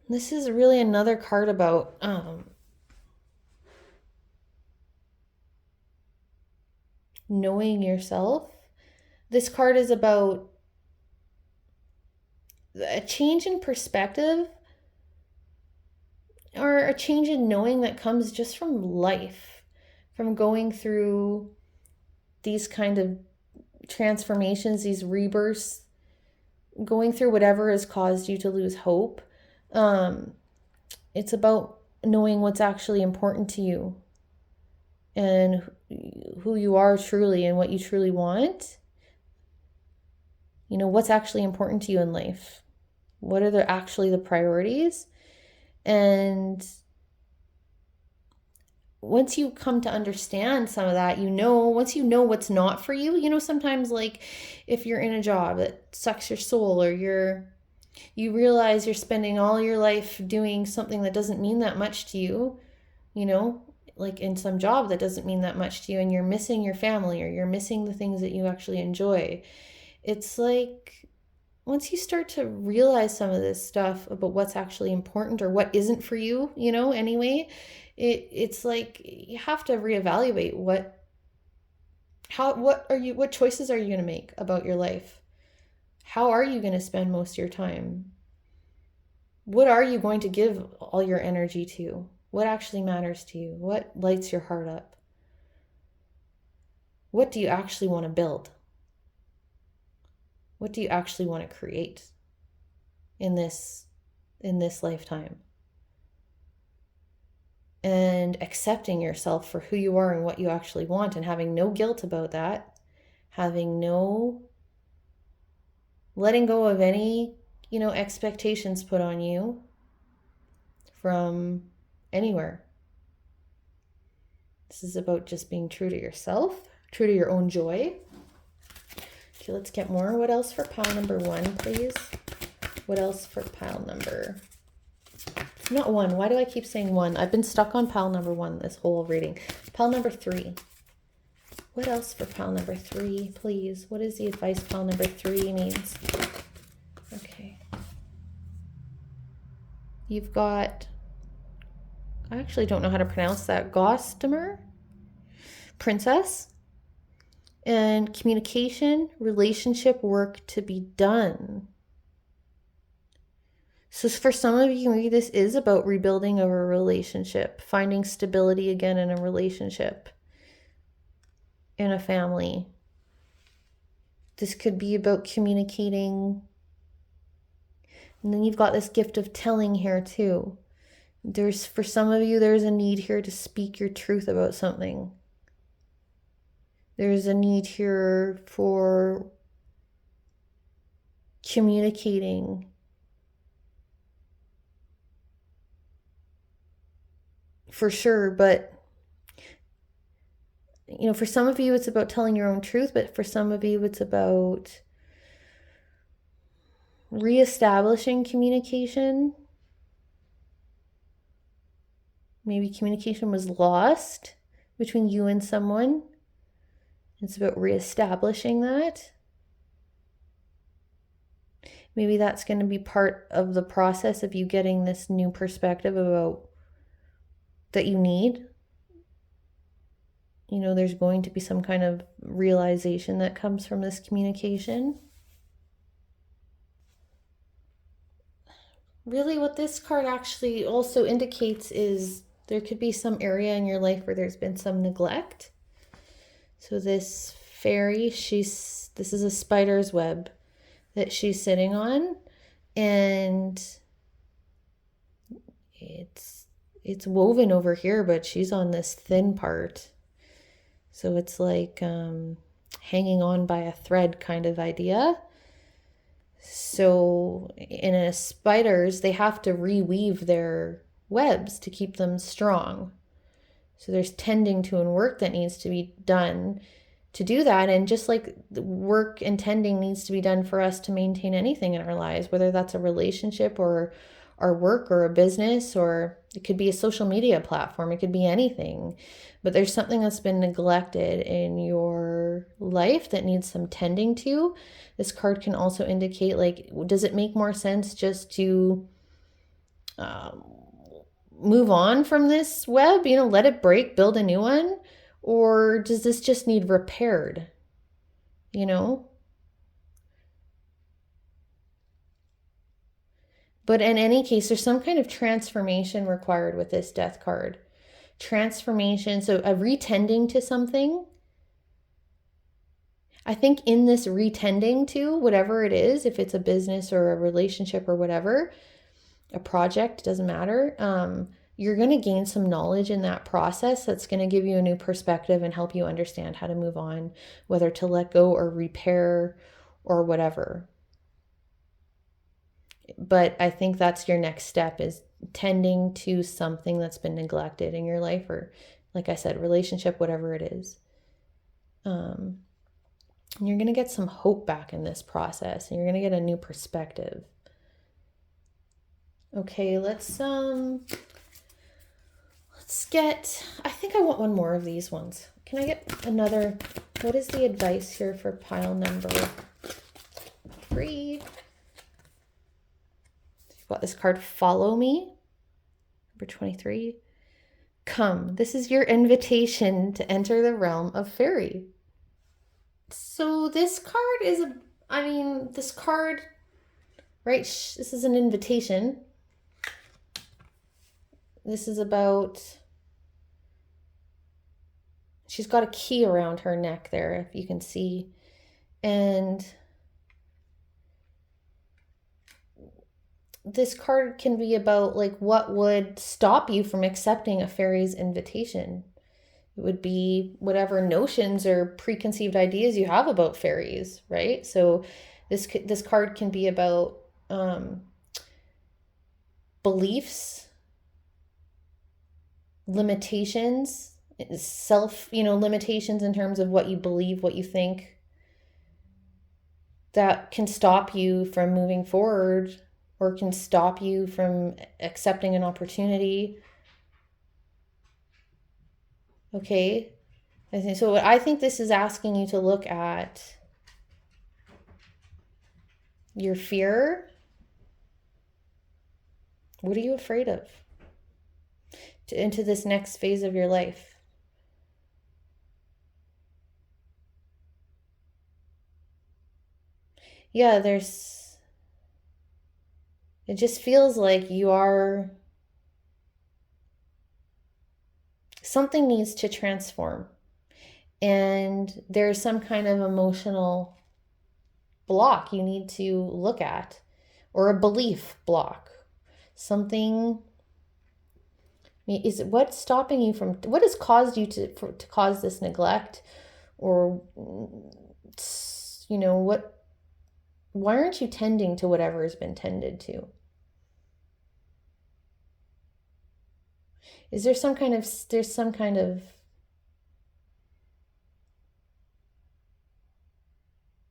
This is really another card about knowing yourself. This card is about a change in perspective or a change in knowing that comes just from life, from going through these kind of transformations, these rebirths, going through whatever has caused you to lose hope. It's about knowing what's actually important to you and who you are truly and what you truly want. You know, what's actually important to you in life? What are actually the priorities? And once you come to understand some of that, once you know what's not for you, sometimes like if you're in a job that sucks your soul, or you realize you're spending all your life doing something that doesn't mean that much to you, like in some job that doesn't mean that much to you, and you're missing your family, or you're missing the things that you actually enjoy. It's like once you start to realize some of this stuff about what's actually important or what isn't for you, anyway, it's like you have to reevaluate what choices are you going to make about your life? How are you going to spend most of your time? What are you going to give all your energy to? What actually matters to you? What lights your heart up? What do you actually want to build? What do you actually want to create in this lifetime? And accepting yourself for who you are and what you actually want, and having no guilt about that, letting go of any, expectations put on you from anywhere. This is about just being true to yourself, true to your own joy. Okay, let's get more. What else for pile number 1, please? What else for pile number... Not 1. Why do I keep saying 1? I've been stuck on pile number 1 this whole reading. Pile number 3. What else for pile number 3, please? What is the advice pile number 3 needs? Okay. You've got... I actually don't know how to pronounce that. Gossamer? Princess? And communication, relationship work to be done. So for some of you, maybe this is about rebuilding of a relationship, finding stability again in a relationship. in a family. This could be about communicating. And then you've got this gift of telling here too. For some of you, there's a need here to speak your truth about something. There's a need here for communicating. For sure, but for some of you, it's about telling your own truth, but for some of you, it's about reestablishing communication. Maybe communication was lost between you and someone. It's about reestablishing that. Maybe that's going to be part of the process of you getting this new perspective about that you need. There's going to be some kind of realization that comes from this communication. Really, what this card actually also indicates is there could be some area in your life where there's been some neglect. So this fairy, this is a spider's web that she's sitting on, and it's woven over here, but she's on this thin part. So it's like hanging on by a thread kind of idea. So in a spiders, they have to reweave their webs to keep them strong. So there's tending to and work that needs to be done to do that. And just like work and tending needs to be done for us to maintain anything in our lives, whether that's a relationship or our work or a business, or it could be a social media platform, it could be anything. But there's something that's been neglected in your life that needs some tending to. This card can also indicate, like, does it make more sense just to move on from this web, let it break, build a new one? Or does this just need repaired? But in any case, there's some kind of transformation required with this death card. Transformation, so a retending to something. I think in this retending to whatever it is, if it's a business or a relationship or whatever, a project, doesn't matter, you're going to gain some knowledge in that process that's going to give you a new perspective and help you understand how to move on, whether to let go or repair or whatever. But I think that's your next step, is tending to something that's been neglected in your life, or like I said, relationship, whatever it is. You're going to get some hope back in this process, and you're going to get a new perspective. Okay, let's get, I think I want one more of these ones. Can I get another? What is the advice here for pile number 3? You've got this card, Follow Me, number 23. Come, this is your invitation to enter the realm of fairy. So this card is this card, right? This is an invitation. This is about, she's got a key around her neck there, if you can see. And this card can be about, like, what would stop you from accepting a fairy's invitation. It would be whatever notions or preconceived ideas you have about fairies, right? So this card can be about beliefs, limitations, limitations in terms of what you believe, what you think, that can stop you from moving forward or can stop you from accepting an opportunity. Okay, so I think this is asking you to look at your fear. What are you afraid of? Into this next phase of your life. Yeah, it just feels like something needs to transform. and there's some kind of emotional block you need to look at, or a belief block. Something is what's stopping you from, what has caused you to cause this neglect, or why aren't you tending to whatever has been tended to? Is there some kind of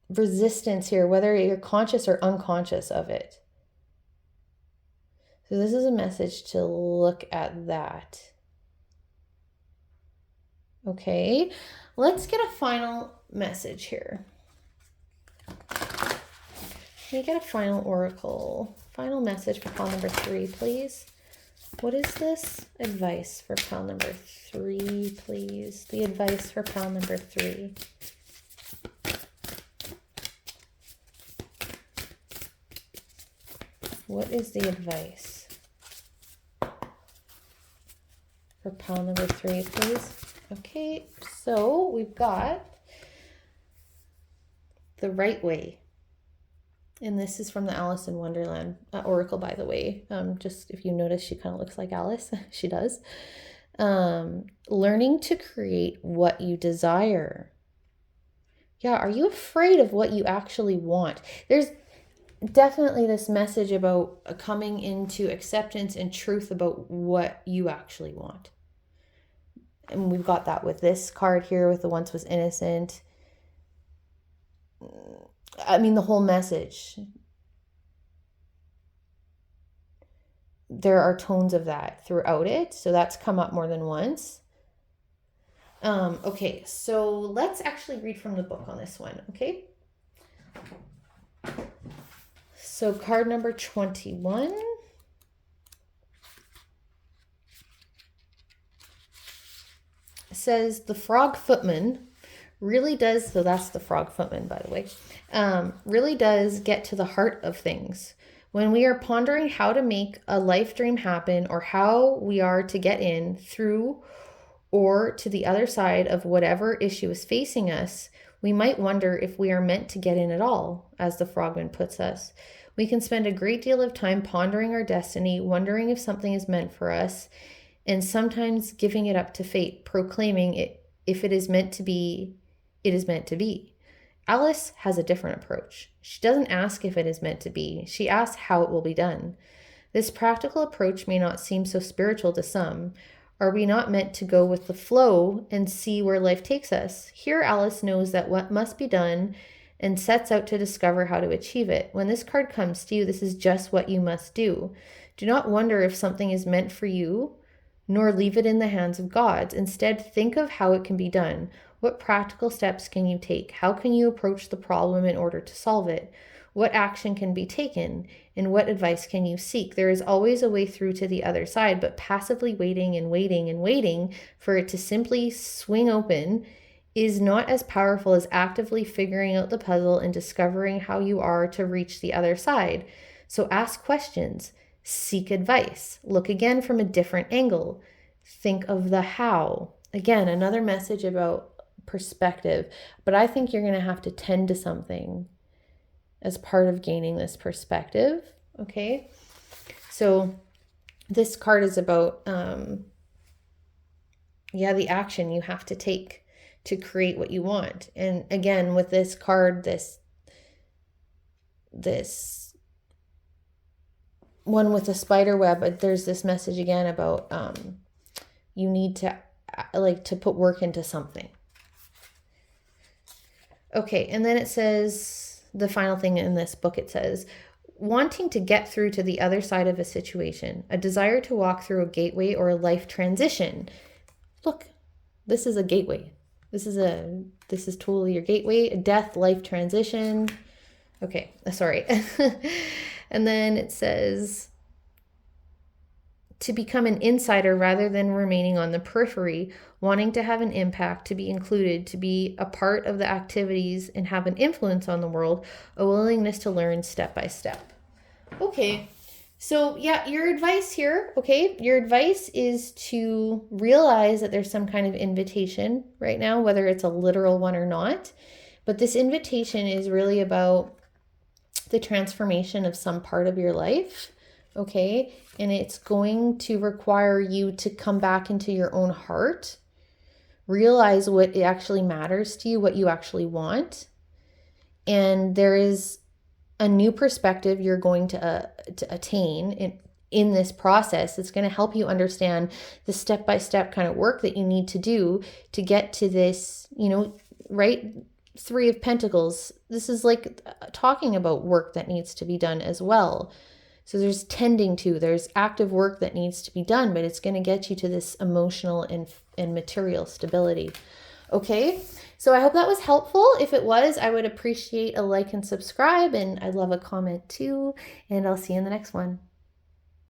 resistance here, whether you're conscious or unconscious of it? So this is a message to look at that. Okay, let's get a final message here. Can we get a final oracle? Final message for pile number 3, please. What is this? Advice for pile number 3, please. The advice for pile number 3. What is the advice for pile number 3, please? Okay, so we've got the right way. And this is from the Alice in Wonderland oracle, by the way. Just if you notice, she kind of looks like Alice. She does. Learning to create what you desire. Yeah, are you afraid of what you actually want? There's definitely this message about coming into acceptance and truth about what you actually want. And we've got that with this card here with the once was innocent. I mean, the whole message. There are tones of that throughout it. So that's come up more than once. Okay, so let's actually read from the book on this one, okay? So card number 21. Says the frog footman really does, so that's the frog footman, by the way, really does get to the heart of things. When we are pondering how to make a life dream happen, or how we are to get in, through, or to the other side of whatever issue is facing us, we might wonder if we are meant to get in at all, as the frogman puts us. We can spend a great deal of time pondering our destiny, wondering if something is meant for us, and sometimes giving it up to fate, proclaiming it, if it is meant to be, it is meant to be. Alice has a different approach. She doesn't ask if it is meant to be. She asks how it will be done. This practical approach may not seem so spiritual to some. Are we not meant to go with the flow and see where life takes us? Here Alice knows that what must be done and sets out to discover how to achieve it. When this card comes to you, this is just what you must do. Do not wonder if something is meant for you, nor leave it in the hands of God. Instead, think of how it can be done. What practical steps can you take? How can you approach the problem in order to solve it? What action can be taken? And what advice can you seek? There is always a way through to the other side, but passively waiting and waiting and waiting for it to simply swing open is not as powerful as actively figuring out the puzzle and discovering how you are to reach the other side. So ask questions, seek advice, look again from a different angle, think of the how. Again, another message about perspective, but I think you're going to have to tend to something as part of gaining this perspective. Okay, so this card is about the action you have to take to create what you want. And again, with this card, this one with the spider web, there's this message again about you need to put work into something. Okay, and then it says, the final thing in this book, it says, wanting to get through to the other side of a situation, a desire to walk through a gateway or a life transition. Look, this is a gateway. This is totally your gateway, a death, life transition. Okay, sorry. And then it says, to become an insider rather than remaining on the periphery, wanting to have an impact, to be included, to be a part of the activities and have an influence on the world, a willingness to learn step by step. Okay, So yeah, your advice here, okay? Your advice is to realize that there's some kind of invitation right now, whether it's a literal one or not. But this invitation is really about the transformation of some part of your life, okay? And it's going to require you to come back into your own heart, realize what actually matters to you, what you actually want. And there is a new perspective you're going to attain in this process. It's going to help you understand the step-by-step kind of work that you need to do to get to this, right? Three of Pentacles. This is like talking about work that needs to be done as well. So there's there's active work that needs to be done, but it's going to get you to this emotional and material stability. Okay, so I hope that was helpful. If it was, I would appreciate a like and subscribe, and I'd love a comment too, and I'll see you in the next one.